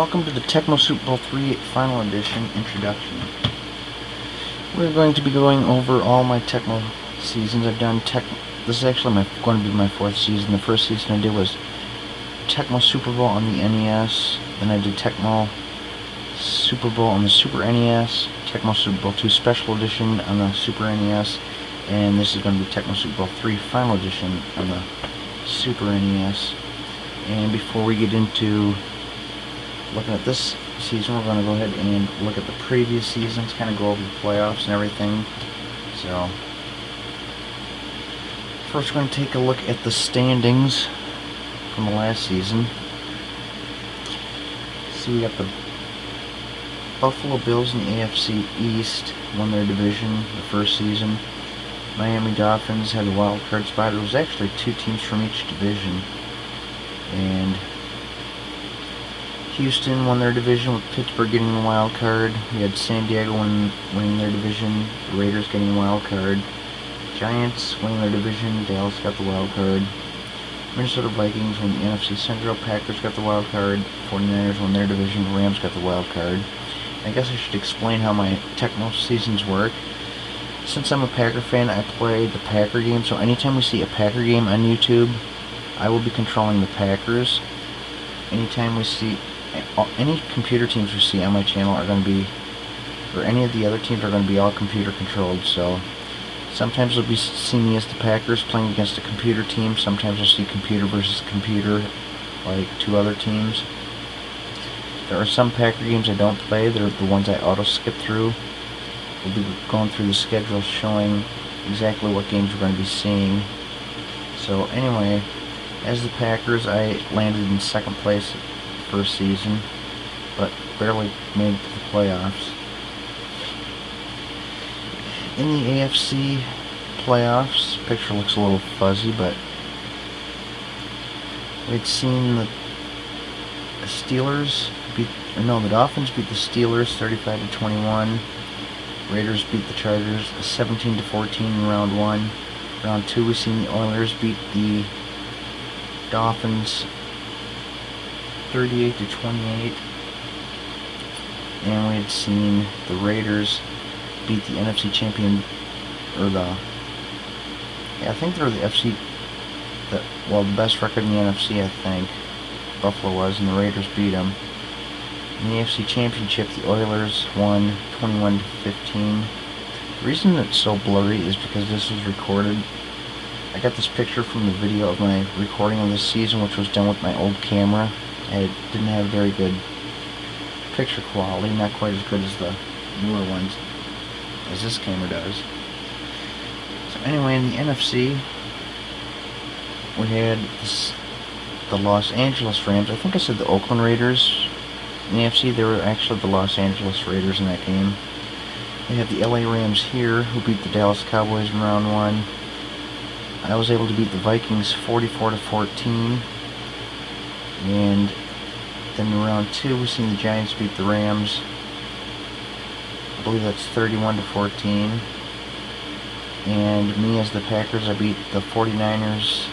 Welcome to the Tecmo Super Bowl III Final Edition Introduction. We're going to be going over all my Tecmo seasons. This is actually going to be my fourth season. The first season I did was Tecmo Super Bowl on the NES. Then I did Tecmo Super Bowl on the Super NES, Tecmo Super Bowl II Special Edition on the Super NES, and this is going to be Tecmo Super Bowl III Final Edition on the Super NES. And before we get into looking at this season, we're going to go ahead and look at the previous seasons, kind of go over the playoffs and everything. So, first we're going to take a look at the standings from the last season. See, we got the Buffalo Bills in the AFC East, won their division the first season. Miami Dolphins had a wild card spot. It was actually two teams from each division. And Houston won their division with Pittsburgh getting the wild card. We had San Diego winning their division, the Raiders getting the wild card. Giants winning their division, Dallas got the wild card. Minnesota Vikings won the NFC Central, Packers got the wild card. 49ers won their division, Rams got the wild card. I guess I should explain how my Tecmo seasons work. Since I'm a Packer fan, I play the Packer game, so anytime we see a Packer game on YouTube, I will be controlling the Packers. Anytime we see any computer teams we see on my channel are going to be, or any of the other teams are going to be all computer controlled. So sometimes you'll be seeing me as the Packers playing against a computer team. Sometimes you'll see computer versus computer, like two other teams. There are some Packer games I don't play. They're the ones I auto skip through. We'll be going through the schedule showing exactly what games we're going to be seeing. So anyway, as the Packers, I landed in second place first season, but barely made it to the playoffs. In the AFC playoffs, picture looks a little fuzzy, but we'd seen the the Dolphins beat the Steelers 35-21. Raiders beat the Chargers 17-14 in round 1. Round 2, we seen the Oilers beat the Dolphins 38-28, and we had seen the Raiders beat the NFC champion, I think they were the the best record in the NFC, I think. Buffalo was, and the Raiders beat them. In the AFC Championship, the Oilers won 21-15. The reason it's so blurry is because this was recorded. I got this picture from the video of my recording of this season, which was done with my old camera. It didn't have very good picture quality, not quite as good as the newer ones, as this camera does. So anyway, in the NFC, we had the Los Angeles Rams. I think I said the Oakland Raiders. In the AFC, they were actually the Los Angeles Raiders in that game. We have the LA Rams here, who beat the Dallas Cowboys in round 1. I was able to beat the Vikings 44-14. And then in round 2, we've seen the Giants beat the Rams. I believe that's 31-14. And me as the Packers, I beat the 49ers.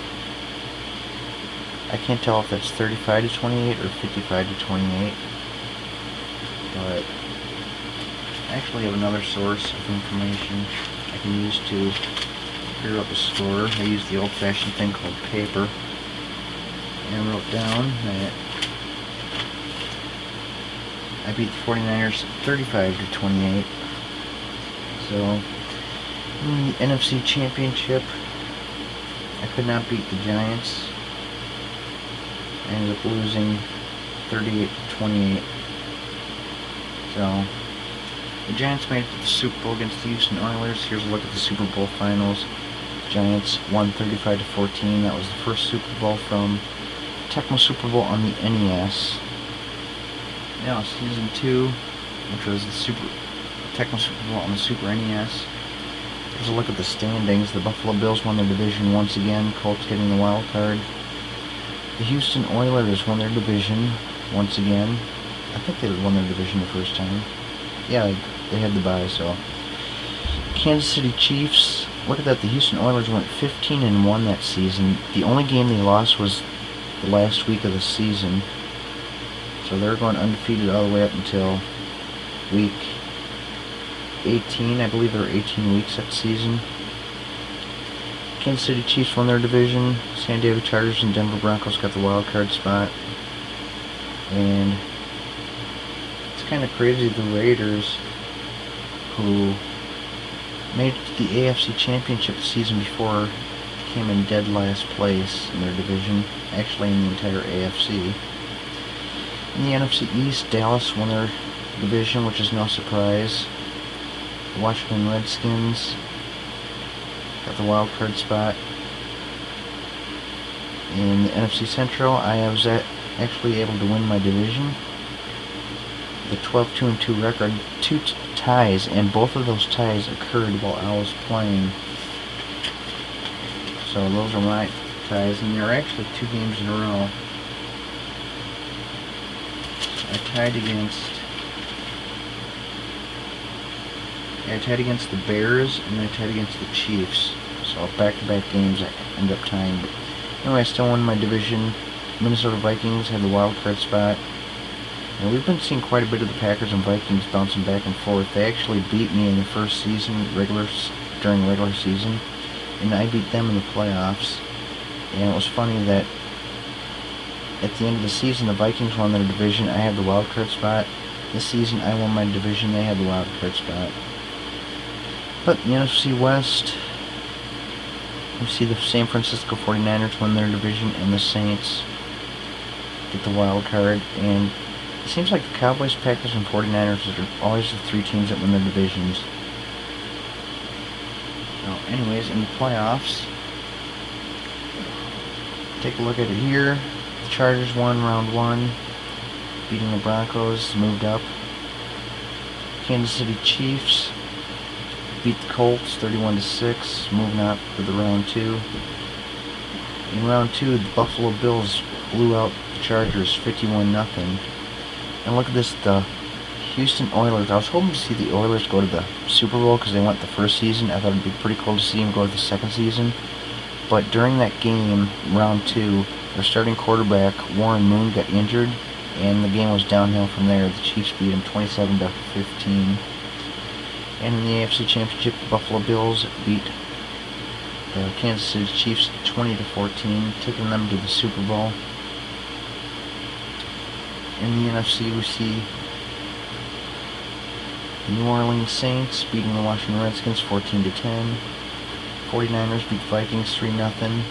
I can't tell if that's 35-28 or 55-28. But I actually have another source of information I can use to figure out the score. I used the old-fashioned thing called paper, and wrote down that I beat the 49ers 35-28. So in the NFC Championship, I could not beat the Giants. I ended up losing 38-28. So the Giants made it to the Super Bowl against the Houston Oilers. Here's a look at the Super Bowl finals. The Giants won 35-14. That was the first Super Bowl from Tecmo Super Bowl on the NES. Now Season 2, which was the Tecmo Super Bowl on the Super NES. Here's a look at the standings. The Buffalo Bills won their division once again, Colts getting the wild card. The Houston Oilers won their division once again. I think they won their division the first time. Yeah, they had the bye, so. Kansas City Chiefs, look at that, the Houston Oilers went 15-1 that season. The only game they lost was the last week of the season. So they're going undefeated all the way up until week 18. I believe there were 18 weeks that season. Kansas City Chiefs won their division. San Diego Chargers and Denver Broncos got the wild card spot. And it's kind of crazy, the Raiders, who made it to the AFC Championship the season before, came in dead last place in their division, actually in the entire AFC. In the NFC East, Dallas won their division, which is no surprise. The Washington Redskins got the wild card spot. In the NFC Central, I was actually able to win my division. The 12-2-2 record, 2 ties, and both of those ties occurred while I was playing. So those are my ties, and they're actually 2 games in a row. I tied against the Bears, and I tied against the Chiefs. So back-to-back games I end up tying. But anyway, I still won my division. Minnesota Vikings had the wild card spot. Now, we've been seeing quite a bit of the Packers and Vikings bouncing back and forth. They actually beat me in the first season, during regular season, and I beat them in the playoffs. And it was funny that at the end of the season, the Vikings won their division. I had the wild card spot. This season, I won my division. They had the wild card spot. But the NFC West, we see the San Francisco 49ers win their division, and the Saints get the wild card. And it seems like the Cowboys, Packers, and 49ers are always the 3 teams that win their divisions. So anyways, in the playoffs, take a look at it here. The Chargers won round 1, beating the Broncos, moved up. Kansas City Chiefs beat the Colts 31-6, moving up to the round 2. In round 2, the Buffalo Bills blew out the Chargers 51-0. And look at this, the Houston Oilers. I was hoping to see the Oilers go to the Super Bowl because they went the first season. I thought it'd be pretty cool to see them go to the second season. But during that game, round 2, their starting quarterback, Warren Moon, got injured, and the game was downhill from there. The Chiefs beat them 27-15. And in the AFC Championship, the Buffalo Bills beat the Kansas City Chiefs 20-14, taking them to the Super Bowl. In the NFC, we see the New Orleans Saints beating the Washington Redskins 14-10. 49ers beat the Vikings 3-0.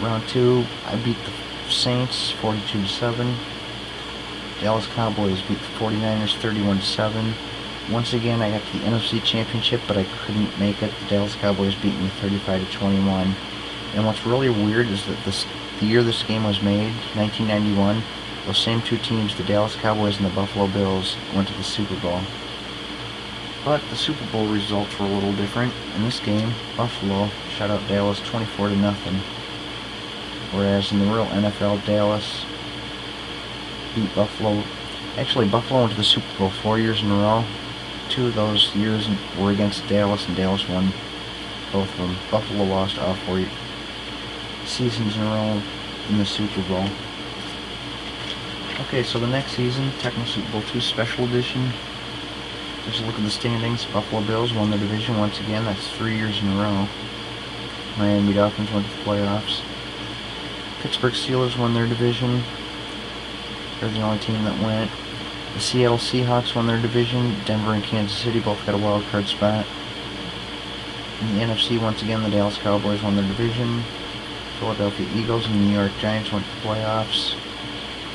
Round 2, I beat the Saints 42-7. Dallas Cowboys beat the 49ers 31-7. Once again, I got to the NFC Championship, but I couldn't make it. The Dallas Cowboys beat me 35-21. And what's really weird is that the year this game was made, 1991, those same 2 teams, the Dallas Cowboys and the Buffalo Bills, went to the Super Bowl. But the Super Bowl results were a little different. In this game, Buffalo shut out Dallas 24-0. Whereas in the real NFL, Dallas beat Buffalo. Actually, Buffalo went to the Super Bowl 4 years in a row. 2 of those years were against Dallas, and Dallas won both of them. Buffalo lost all 4 seasons in a row in the Super Bowl. Okay, so the next season, Tecmo Super Bowl II Special Edition. Just a look at the standings. Buffalo Bills won the division once again. That's 3 years in a row. Miami Dolphins went to the playoffs. Pittsburgh Steelers won their division. They're the only team that went. The Seattle Seahawks won their division. Denver and Kansas City both got a wild card spot. In the NFC, once again, the Dallas Cowboys won their division. Philadelphia Eagles and the New York Giants went to the playoffs.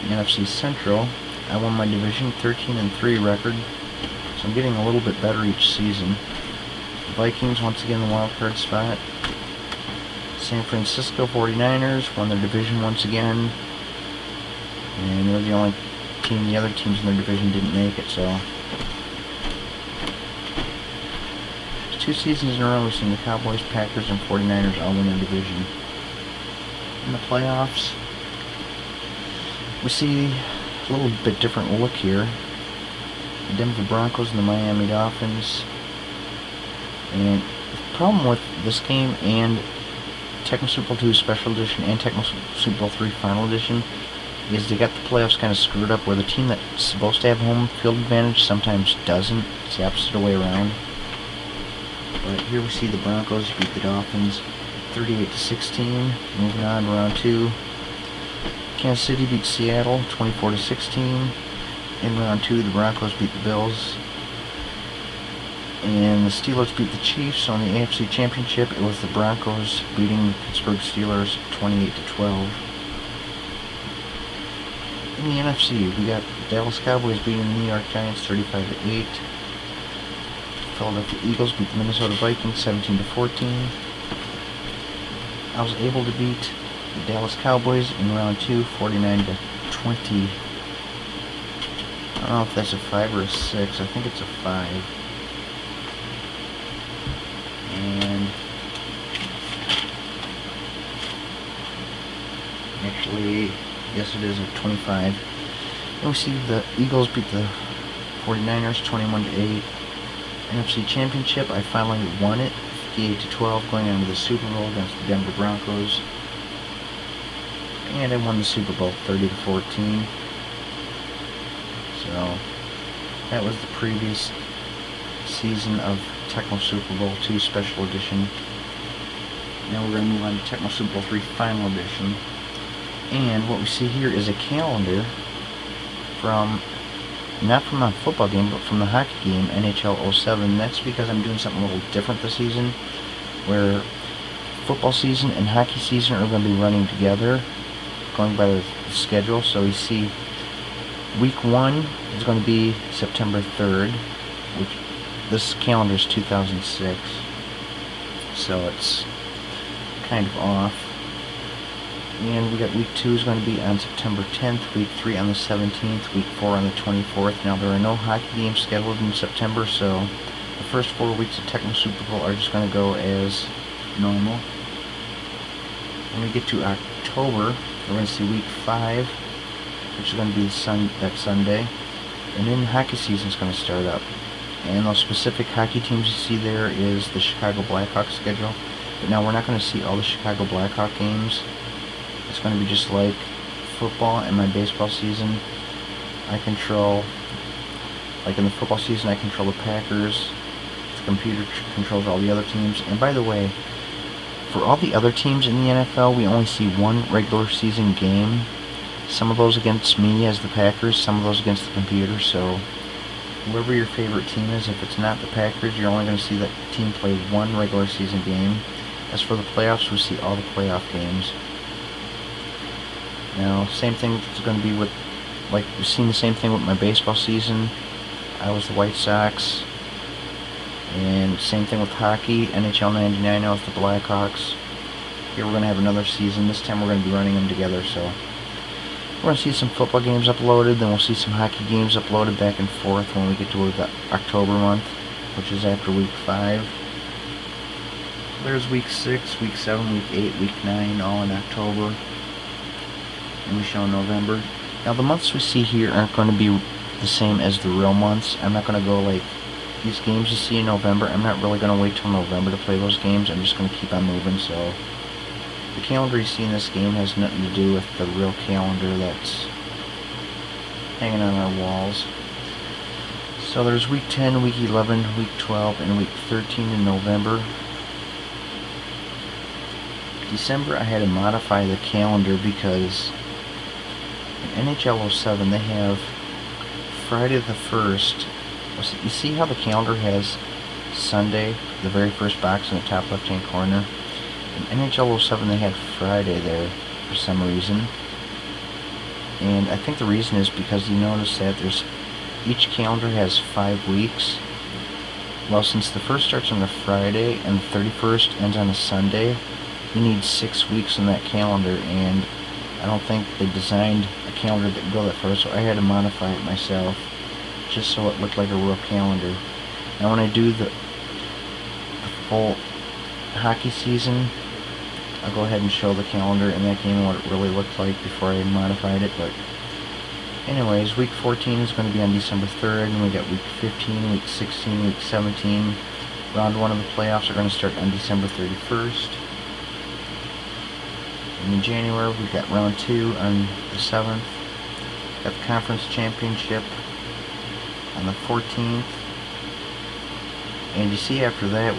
In the NFC Central, I won my division, 13-3 record. So I'm getting a little bit better each season. The Vikings, once again, the wild card spot. San Francisco 49ers won their division once again. And they're the only team, the other teams in their division didn't make it, so. 2 seasons in a row we've seen the Cowboys, Packers, and 49ers all win their division. In the playoffs, we see a little bit different look here. The Denver Broncos and the Miami Dolphins. And the problem with this game and Tecmo Super Bowl II Special Edition and Tecmo Super Bowl III Final Edition is they got the playoffs kind of screwed up where the team that's supposed to have home field advantage sometimes doesn't. It's the opposite way around. But here we see the Broncos beat the Dolphins 38-16. Moving on to round 2. Kansas City beat Seattle 24-16. In round 2, the Broncos beat the Bills. And the Steelers beat the Chiefs. On the AFC Championship, it was the Broncos beating the Pittsburgh Steelers 28-12. In the NFC, we got the Dallas Cowboys beating the New York Giants 35-8. Philadelphia Eagles beat the Minnesota Vikings 17-14. I was able to beat the Dallas Cowboys in round 2 49-20. I don't know if that's a 5 or a 6. I think it's a 5. And actually, yes, it is a 25. And we see the Eagles beat the 49ers 21-8. NFC Championship, I finally won it 58-12, going on to the Super Bowl against the Denver Broncos. And I won the Super Bowl 30-14. So that was the previous season of Tecmo Super Bowl II Special Edition. Now we're going to move on to Tecmo Super Bowl III Final Edition. And what we see here is a calendar from, not from a football game, but from the hockey game, NHL 07. That's because I'm doing something a little different this season, where football season and hockey season are going to be running together, going by the schedule. So we see week 1 is going to be September 3rd, which this calendar is 2006, so it's kind of off. And we got week 2 is going to be on September 10th, week 3 on the 17th, week 4 on the 24th. Now there are no hockey games scheduled in September, so the first 4 weeks of Tecmo Super Bowl are just going to go as normal. When we get to October, we're going to see week 5, which is going to be that Sunday, and then hockey season is going to start up. And those specific hockey teams you see there is the Chicago Blackhawks schedule. But now we're not going to see all the Chicago Blackhawk games. It's going to be just like football and my baseball season. I control, like in the football season, I control the Packers. The computer controls all the other teams. And by the way, for all the other teams in the NFL, we only see one regular season game. Some of those against me as the Packers, some of those against the computer. So whoever your favorite team is, if it's not the Packers, you're only going to see that team play one regular season game. As for the playoffs, we see all the playoff games. Now, same thing is going to be with, like, we've seen the same thing with my baseball season. I was the White Sox. And same thing with hockey. NHL 99, I was the Blackhawks. Here we're going to have another season. This time we're going to be running them together, so we're going to see some football games uploaded, then we'll see some hockey games uploaded back and forth when we get to the October month, which is after week 5. There's week 6, week 7, week 8, week 9, all in October. And we show November. Now the months we see here aren't going to be the same as the real months. I'm not going to go like these games you see in November. I'm not really going to wait till November to play those games. I'm just going to keep on moving. So the calendar you see in this game has nothing to do with the real calendar that's hanging on our walls. So there's week 10, week 11, week 12, and week 13 in November. December I had to modify the calendar because in NHL 07 they have Friday the 1st. You see how the calendar has Sunday, the very first box in the top left hand corner? In NHL 07 they had Friday there for some reason. And I think the reason is because you notice that each calendar has 5 weeks. Well, since the first starts on a Friday and the 31st ends on a Sunday, you need 6 weeks in that calendar, and I don't think they designed a calendar that would go that far, so I had to modify it myself just so it looked like a real calendar. Now when I do the full hockey season, I'll go ahead and show the calendar in that game and what it really looked like before I modified it. But anyways, week 14 is going to be on December 3rd, and we got week 15, week 16, week 17. Round 1 of the playoffs are going to start on December 31st. And in January, we've got round 2 on the 7th. Got the conference championship on the 14th. And you see after that,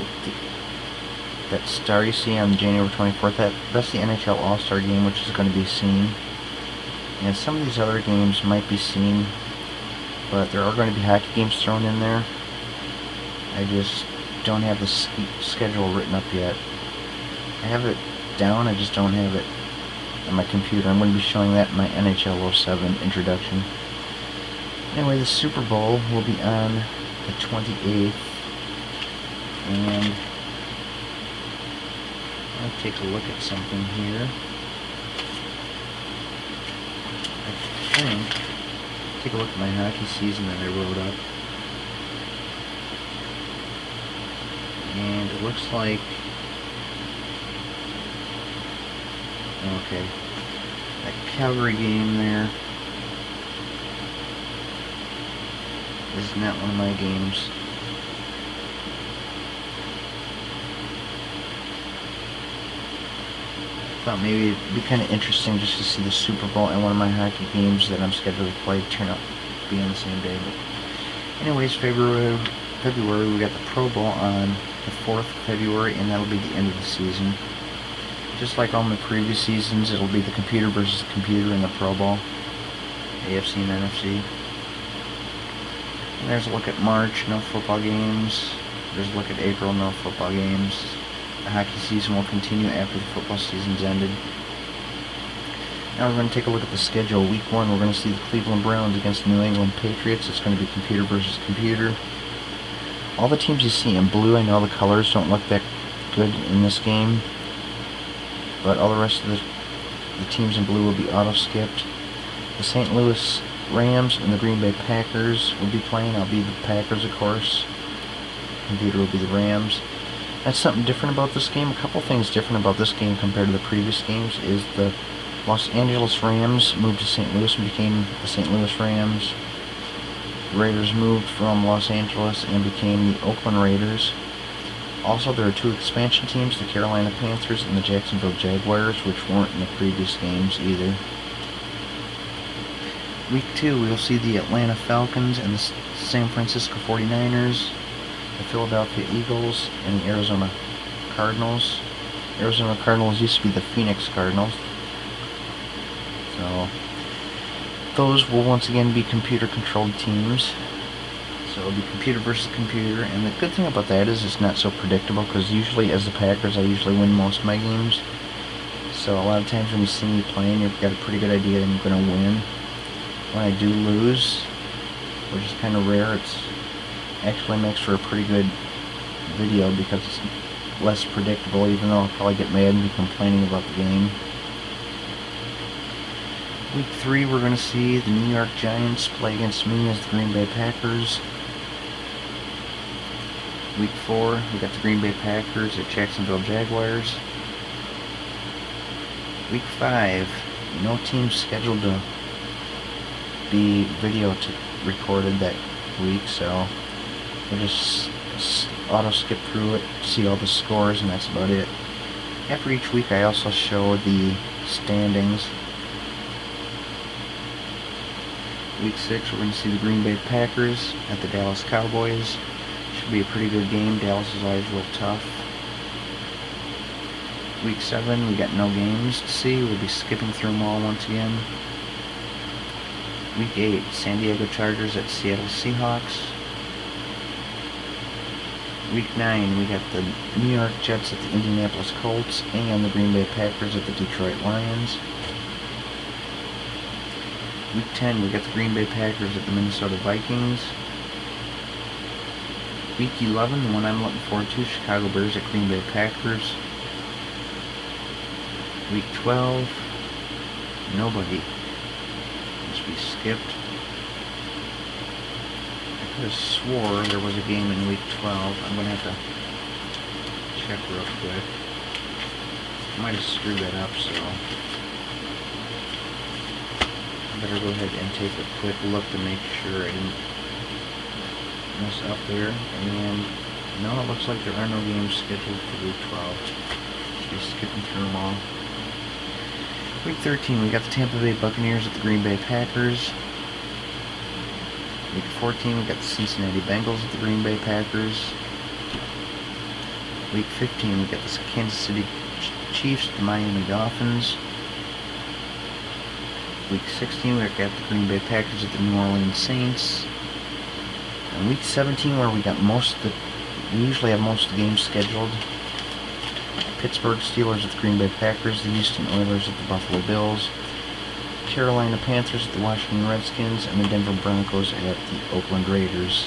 that star you see on January 24th, that's the NHL All-Star game, which is going to be seen. And some of these other games might be seen, but there are going to be hockey games thrown in there. I just don't have the schedule written up yet. I have it down, I just don't have it on my computer. I'm going to be showing that in my NHL 07 introduction. Anyway, the Super Bowl will be on the 28th, and I'll take a look at something here. I think, take a look at my hockey season that I wrote up, and it looks like, okay, that Calgary game there is not one of my games. I thought maybe it'd be kind of interesting just to see the Super Bowl and one of my hockey games that I'm scheduled to play turn out to be on the same day. But anyways, February we got the Pro Bowl on the 4th of February, and that'll be the end of the season. Just like all my previous seasons, it'll be the computer versus the computer in the Pro Bowl, AFC and NFC. And there's a look at March, no football games. There's a look at April, no football games. The hockey season will continue after the football season's ended. Now we're going to take a look at the schedule. Week 1, we're going to see the Cleveland Browns against the New England Patriots. It's going to be computer versus computer. All the teams you see in blue, I know the colors don't look that good in this game, but all the rest of the teams in blue will be auto-skipped. The St. Louis Rams and the Green Bay Packers will be playing. I'll be the Packers, of course. Computer will be the Rams. That's something different about this game. A couple things different about this game compared to the previous games is the Los Angeles Rams moved to St. Louis and became the St. Louis Rams. The Raiders moved from Los Angeles and became the Oakland Raiders. Also, there are 2 expansion teams, the Carolina Panthers and the Jacksonville Jaguars, which weren't in the previous games either. Week 2, we'll see the Atlanta Falcons and the San Francisco 49ers, the Philadelphia Eagles, and the Arizona Cardinals. Arizona Cardinals used to be the Phoenix Cardinals. So, those will once again be computer-controlled teams. So it'll be computer versus computer, and the good thing about that is it's not so predictable, because usually as the Packers I usually win most of my games. So a lot of times when you see me playing, you've got a pretty good idea that I'm going to win. When I do lose, which is kind of rare, it actually makes for a pretty good video because it's less predictable, even though I'll probably get mad and be complaining about the game. Week 3, we're going to see the New York Giants play against me as the Green Bay Packers. Week 4, we got the Green Bay Packers at Jacksonville Jaguars. Week 5, no team scheduled to be video recorded that week, so we'll just auto skip through it, see all the scores, and that's about it. After each week I also show the standings. Week 6, we're going to see the Green Bay Packers at the Dallas Cowboys. Should be a pretty good game. Dallas is always real tough. Week 7, we got no games to see. We'll be skipping through them all once again. Week 8, San Diego Chargers at Seattle Seahawks. Week 9, we got the New York Jets at the Indianapolis Colts and the Green Bay Packers at the Detroit Lions. Week 10, we got the Green Bay Packers at the Minnesota Vikings. Week 11, the one I'm looking forward to, Chicago Bears at Green Bay Packers. Week 12, nobody. Must be skipped. I could have swore there was a game in week 12. I'm going to have to check real quick. I might have screwed that up, so I better go ahead and take a quick look to make sure I didn't mess up there. And no, it looks like there are no games scheduled for week 12. Just be skipping through them all. Week 13, we got the Tampa Bay Buccaneers at the Green Bay Packers. Week 14, we got the Cincinnati Bengals at the Green Bay Packers. Week 15, we got the Kansas City Chiefs at the Miami Dolphins. Week 16, we got the Green Bay Packers at the New Orleans Saints. And week 17, where we got we usually have most of the games scheduled. Pittsburgh Steelers at the Green Bay Packers, the Houston Oilers at the Buffalo Bills, Carolina Panthers at the Washington Redskins, and the Denver Broncos at the Oakland Raiders.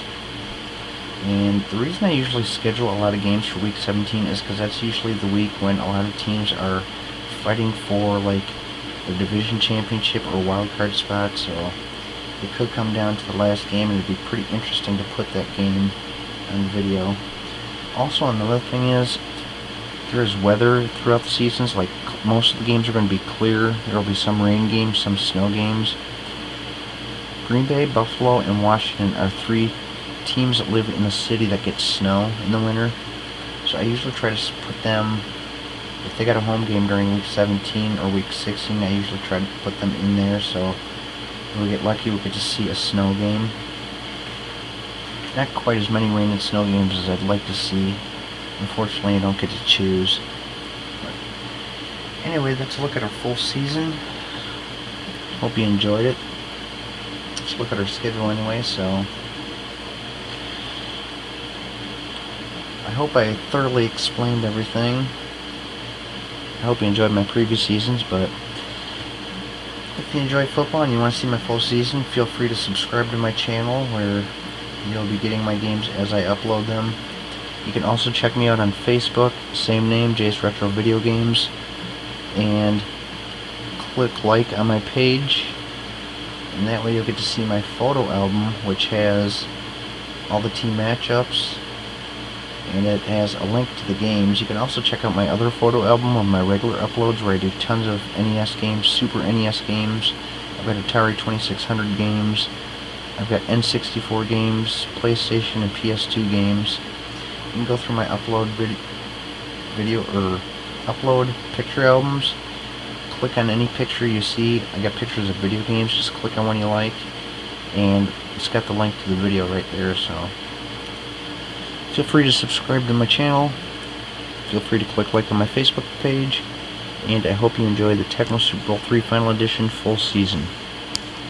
And the reason I usually schedule a lot of games for week 17 is because that's usually the week when a lot of teams are fighting for like the division championship or wild card spot, so it could come down to the last game, and it'd be pretty interesting to put that game on video. Also, another thing is, there's weather throughout the seasons. Like, most of the games are going to be clear. There will be some rain games, some snow games. Green Bay, Buffalo, and Washington are 3 teams that live in a city that gets snow in the winter. So I usually try to put them, if they got a home game during week 17 or week 16, I usually try to put them in there, so if we get lucky we could just see a snow game. Not quite as many rain and snow games as I'd like to see. Unfortunately, I don't get to choose. But anyway, let's look at our full season. Hope you enjoyed it. Let's look at our schedule anyway, so I hope I thoroughly explained everything. I hope you enjoyed my previous seasons, but if you enjoy football and you want to see my full season, feel free to subscribe to my channel where you'll be getting my games as I upload them. You can also check me out on Facebook, same name, Jay's Retro Video Games, and click like on my page, and that way you'll get to see my photo album, which has all the team matchups, and it has a link to the games. You can also check out my other photo album of my regular uploads where I do tons of NES games, Super NES games. I've got Atari 2600 games. I've got N64 games, PlayStation and PS2 games. You can go through my upload upload picture albums. Click on any picture you see. I got pictures of video games. Just click on one you like, and it's got the link to the video right there. So feel free to subscribe to my channel. Feel free to click like on my Facebook page, and I hope you enjoy the Tecmo Super Bowl III Final Edition full season.